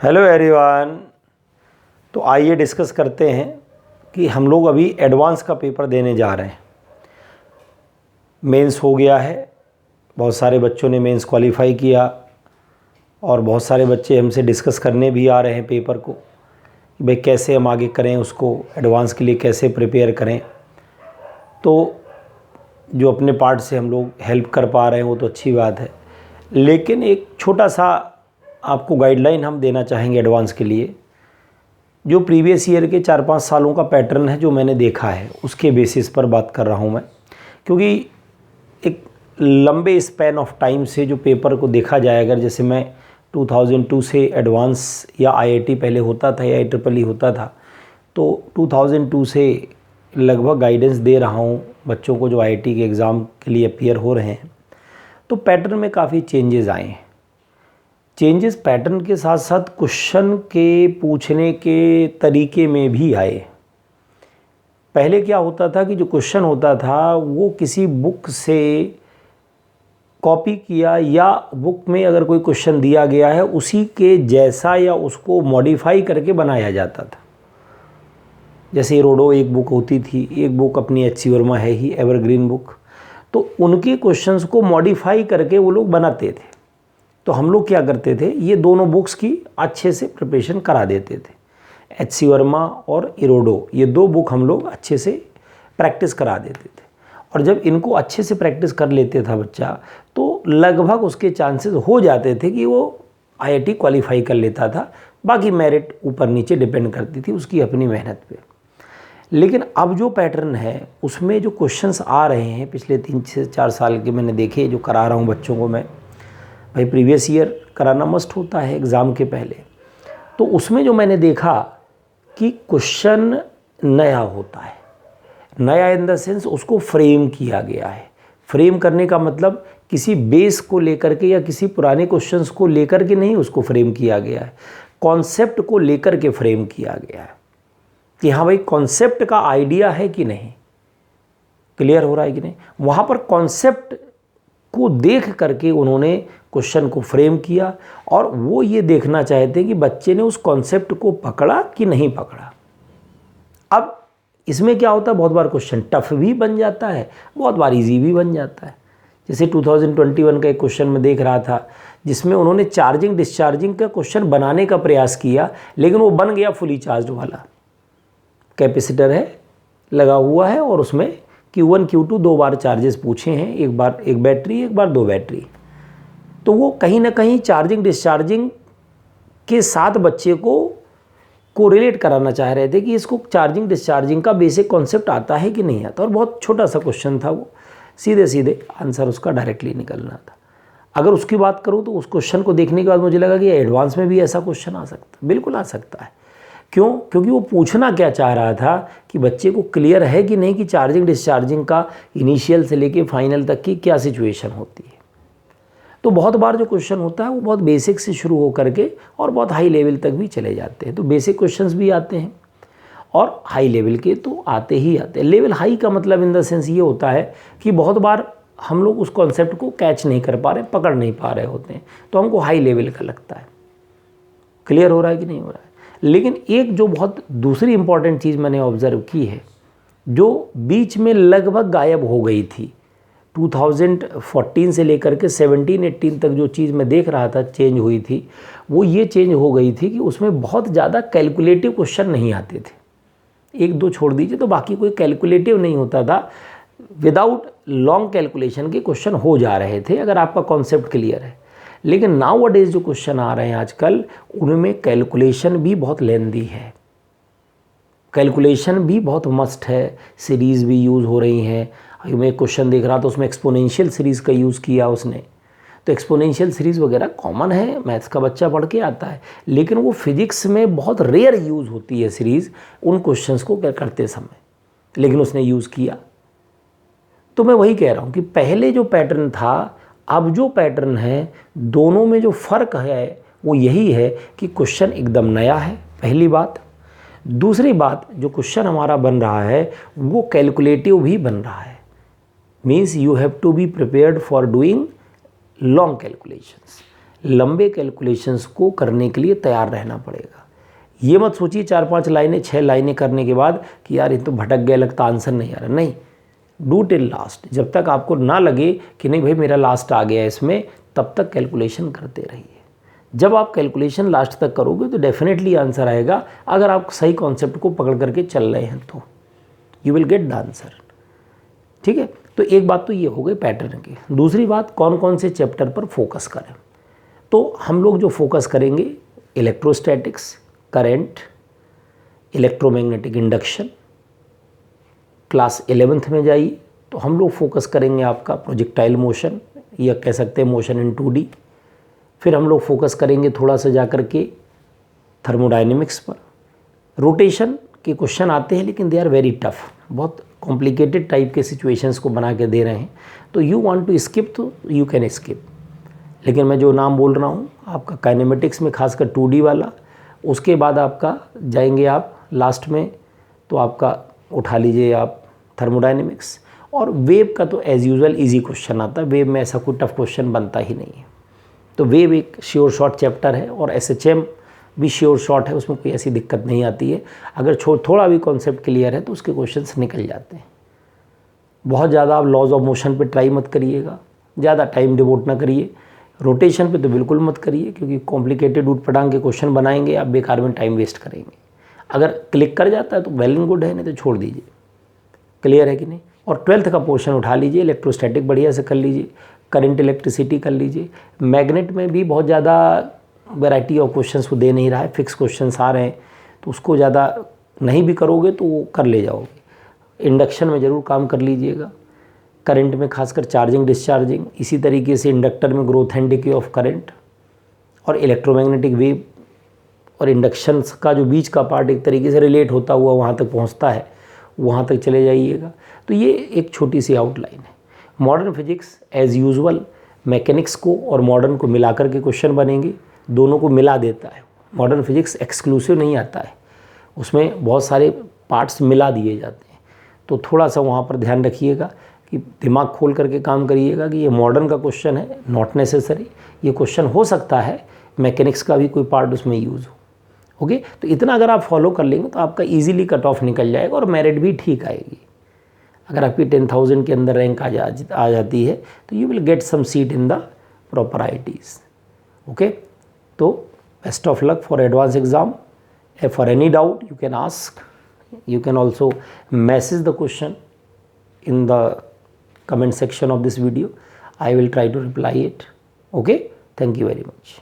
Hello everyone. तो आइए discuss करते हैं कि हम लोग अभी एडवांस का पेपर देने जा रहे हैं। मेंस हो गया है, बहुत सारे बच्चों ने मेंस क्वालिफाई किया और बहुत सारे बच्चे हमसे डिस्कस करने भी आ रहे हैं पेपर को कि भाई कैसे हम आगे करें, उसको एडवांस के लिए कैसे प्रिपेयर करें। तो जो अपने पार्ट से हम लोग हेल्प कर पा रहे हैं वो तो अच्छी बात है, लेकिन एक छोटा सा आपको गाइडलाइन हम देना चाहेंगे एडवांस के लिए। जो प्रीवियस ईयर के 4-5 सालों का पैटर्न है जो मैंने देखा है उसके बेसिस पर बात कर रहा हूँ मैं, क्योंकि एक लंबे स्पैन ऑफ टाइम से जो पेपर को देखा जाए, अगर जैसे मैं 2002 से एडवांस या आईआईटी पहले होता था या IEEE होता था, तो 2002 से लगभग गाइडेंस दे रहा हूँ बच्चों को जो आईआईटी के एग्ज़ाम के लिए अपीयर हो रहे हैं। तो पैटर्न में काफ़ी चेंजेस आए हैं। चेंजेस पैटर्न के साथ साथ क्वेश्चन के पूछने के तरीके में भी आए। पहले क्या होता था कि जो क्वेश्चन होता था वो किसी बुक से कॉपी किया या बुक में अगर कोई क्वेश्चन दिया गया है उसी के जैसा या उसको मॉडिफाई करके बनाया जाता था। जैसे रोडो एक बुक होती थी, एक बुक अपनी HC वर्मा है ही, एवरग्रीन बुक, तो उनके क्वेश्चंस को मॉडिफाई करके वो लोग बनाते थे। तो हम लोग क्या करते थे, ये दोनों बुक्स की अच्छे से प्रिपरेशन करा देते थे। HC वर्मा और इरोडो, ये दो बुक हम लोग अच्छे से प्रैक्टिस करा देते थे। और जब इनको अच्छे से प्रैक्टिस कर लेते था बच्चा, तो लगभग उसके चांसेस हो जाते थे कि वो IIT क्वालिफाई कर लेता था। बाकी मेरिट ऊपर नीचे डिपेंड करती थी उसकी अपनी मेहनत पे। लेकिन अब जो पैटर्न है उसमें जो क्वेश्चंस आ रहे हैं पिछले 3 से 4 साल के मैंने देखे, जो करा रहा हूँ बच्चों को मैं, भाई प्रीवियस ईयर कराना मस्ट होता है एग्ज़ाम के पहले। तो उसमें जो मैंने देखा कि क्वेश्चन नया होता है। नया इन द सेंस उसको फ्रेम किया गया है। फ्रेम करने का मतलब किसी बेस को लेकर के या किसी पुराने क्वेश्चंस को लेकर के नहीं उसको फ्रेम किया गया है, कॉन्सेप्ट को लेकर के फ्रेम किया गया है कि हाँ भाई कॉन्सेप्ट का आइडिया है कि नहीं, क्लियर हो रहा है कि नहीं। वहाँ पर कॉन्सेप्ट को देख करके उन्होंने क्वेश्चन को फ्रेम किया और वो ये देखना चाहते हैं कि बच्चे ने उस कॉन्सेप्ट को पकड़ा कि नहीं पकड़ा। अब इसमें क्या होता है, बहुत बार क्वेश्चन टफ भी बन जाता है, बहुत बार इजी भी बन जाता है। जैसे 2021 का एक क्वेश्चन मैं देख रहा था जिसमें उन्होंने चार्जिंग डिस्चार्जिंग का क्वेश्चन बनाने का प्रयास किया, लेकिन वो बन गया फुली चार्ज वाला। कैपेसिटर है लगा हुआ है और उसमें Q1 Q2 2 बार चार्जेस पूछे हैं, एक बार एक बैटरी, एक बार 2 बैटरी। तो वो कहीं ना कहीं चार्जिंग डिस्चार्जिंग के साथ बच्चे को रिलेट कराना चाह रहे थे कि इसको चार्जिंग डिस्चार्जिंग का बेसिक कॉन्सेप्ट आता है कि नहीं आता। और बहुत छोटा सा क्वेश्चन था वो, सीधे सीधे आंसर उसका डायरेक्टली निकलना था। अगर उसकी बात करूँ तो उस क्वेश्चन को देखने के बाद मुझे लगा कि एडवांस में भी ऐसा क्वेश्चन आ सकता, बिल्कुल आ सकता है। क्यों? क्योंकि वो पूछना क्या चाह रहा था कि बच्चे को क्लियर है कि नहीं कि चार्जिंग डिस्चार्जिंग का इनिशियल से लेके फाइनल तक की क्या सिचुएशन होती है। तो बहुत बार जो क्वेश्चन होता है वो बहुत बेसिक से शुरू हो करके और बहुत हाई लेवल तक भी चले जाते हैं। तो बेसिक क्वेश्चंस भी आते हैं और हाई लेवल के तो आते ही आते हैं। लेवल हाई का मतलब इन द सेंस ये होता है कि बहुत बार हम लोग उस कॉन्सेप्ट को कैच नहीं कर पा रहे, पकड़ नहीं पा रहे होते हैं, तो हमको हाई लेवल का लगता है। क्लियर हो रहा है कि नहीं हो रहा है। लेकिन एक जो बहुत दूसरी इंपॉर्टेंट चीज़ मैंने ऑब्ज़र्व की है, जो बीच में लगभग गायब हो गई थी 2014 से लेकर के 17-18 तक, जो चीज़ मैं देख रहा था चेंज हुई थी, वो ये चेंज हो गई थी कि उसमें बहुत ज़्यादा कैलकुलेटिव क्वेश्चन नहीं आते थे। 1-2 छोड़ दीजिए तो बाकी कोई कैलकुलेटिव नहीं होता था। विदाउट लॉन्ग कैलकुलेशन के क्वेश्चन हो जा रहे थे अगर आपका कॉन्सेप्ट क्लियर है। लेकिन नाउ अडेज जो क्वेश्चन आ रहे हैं आजकल, उनमें कैलकुलेशन भी बहुत लेंदी है, कैलकुलेशन भी बहुत मस्ट है, सीरीज़ भी यूज़ हो रही हैं। अभी मैं क्वेश्चन देख रहा था उसमें एक्सपोनेंशियल सीरीज़ का यूज़ किया उसने। तो एक्सपोनेंशियल सीरीज़ वगैरह कॉमन है, मैथ्स का बच्चा पढ़ के आता है, लेकिन वो फिजिक्स में बहुत रेयर यूज़ होती है सीरीज़ उन क्वेश्चंस को करते समय, लेकिन उसने यूज़ किया। तो मैं वही कह रहा हूँ कि पहले जो पैटर्न था, अब जो पैटर्न है, दोनों में जो फ़र्क है वो यही है कि क्वेश्चन एकदम नया है, पहली बात। दूसरी बात, जो क्वेश्चन हमारा बन रहा है वो कैलकुलेटिव भी बन रहा है। Means you have to be prepared for doing long calculations. लंबे कैलकुलेशंस को करने के लिए तैयार रहना पड़ेगा। ये मत सोचिए 4-5 लाइनें 6 लाइनें करने के बाद कि यार ये तो भटक गया, लगता आंसर नहीं आ रहा। नहीं, डू टिल लास्ट। जब तक आपको ना लगे कि नहीं भाई मेरा लास्ट आ गया इसमें, तब तक कैलकुलेशन करते रहिए। जब आप कैलकुलेशन लास्ट तक करोगे तो डेफिनेटली आंसर आएगा, अगर आप सही कॉन्सेप्ट को पकड़ करके चल रहे हैं तो you will get the answer. ठीक है, तो एक बात तो ये हो गई पैटर्न की। दूसरी बात, कौन कौन से चैप्टर पर फोकस करें। तो हम लोग जो फोकस करेंगे, electrostatics, current, electromagnetic induction. Class 11th में जाइए तो हम लोग फोकस करेंगे आपका प्रोजेक्टाइल मोशन, या कह सकते हैं मोशन इन 2D। फिर हम लोग फोकस करेंगे थोड़ा सा जा कर के थर्मोडाइनमिक्स पर। रोटेशन के क्वेश्चन आते हैं लेकिन दे आर वेरी टफ, बहुत कॉम्प्लिकेटेड टाइप के सिचुएशंस को बना के दे रहे हैं, तो यू वांट टू स्किप तो यू कैन स्किप। लेकिन मैं जो नाम बोल रहा हूँ आपका काइनेमेटिक्स में खासकर 2D वाला, उसके बाद आपका जाएंगे आप लास्ट में तो आपका उठा लीजिए आप थर्मोडाइनमिक्स। और वेव का तो एज़ यूजुअल इजी क्वेश्चन आता है, वेव में ऐसा कोई टफ क्वेश्चन बनता ही नहीं है। तो वेव एक श्योर शॉर्ट चैप्टर है और SHM भी श्योर शॉर्ट है, उसमें कोई ऐसी दिक्कत नहीं आती है। अगर थोड़ा भी कॉन्सेप्ट क्लियर है तो उसके क्वेश्चंस निकल जाते हैं। बहुत ज़्यादा आप लॉज ऑफ मोशन पे ट्राई मत करिएगा, ज़्यादा टाइम डिवोट ना करिए। रोटेशन पे तो बिल्कुल मत करिए, क्योंकि कॉम्प्लिकेटेड ऊट पटांग के क्वेश्चन बनाएंगे आप, बेकार में टाइम वेस्ट करेंगे। अगर क्लिक कर जाता है तो वेल एंड गुड है, नहीं तो छोड़ दीजिए। क्लियर है कि नहीं। और 12th का पोर्शन उठा लीजिए, इलेक्ट्रोस्टैटिक बढ़िया से कर लीजिए, करंट इलेक्ट्रिसिटी कर लीजिए। मैग्नेट में भी बहुत ज़्यादा वैरायटी ऑफ क्वेश्चंस को दे नहीं रहा है, फिक्स क्वेश्चंस आ रहे हैं, तो उसको ज़्यादा नहीं भी करोगे तो वो कर ले जाओगे। इंडक्शन में ज़रूर काम कर लीजिएगा, करंट में खासकर चार्जिंग डिस्चार्जिंग, इसी तरीके से इंडक्टर में growth and decay of current, और इलेक्ट्रोमैग्नेटिक वेव और इंडक्शन का जो बीच का पार्ट एक तरीके से रिलेट होता हुआ वहाँ तक पहुँचता है, वहाँ तक चले जाइएगा। तो ये एक छोटी सी आउटलाइन है। Modern physics as usual mechanics को और मॉडर्न को मिलाकर के क्वेश्चन बनेंगे, दोनों को मिला देता है। मॉडर्न फिजिक्स एक्सक्लूसिव नहीं आता है, उसमें बहुत सारे पार्ट्स मिला दिए जाते हैं। तो थोड़ा सा वहाँ पर ध्यान रखिएगा कि दिमाग खोल करके काम करिएगा कि ये मॉडर्न का क्वेश्चन है, नॉट नेसेसरी। ये क्वेश्चन हो सकता है मैकेनिक्स का भी कोई पार्ट उसमें यूज़ हो। ओके, तो इतना अगर आप फॉलो कर लेंगे तो आपका इजीली कट ऑफ निकल जाएगा और मेरिट भी ठीक आएगी। अगर आपकी 10,000 के अंदर रैंक आ जाती है तो you will get some seat in the proper IITs। Okay, तो best of luck for advance exam. For any doubt you can ask, you can also message the question in the comment section of this video. I will try to reply it. Okay, thank you very much.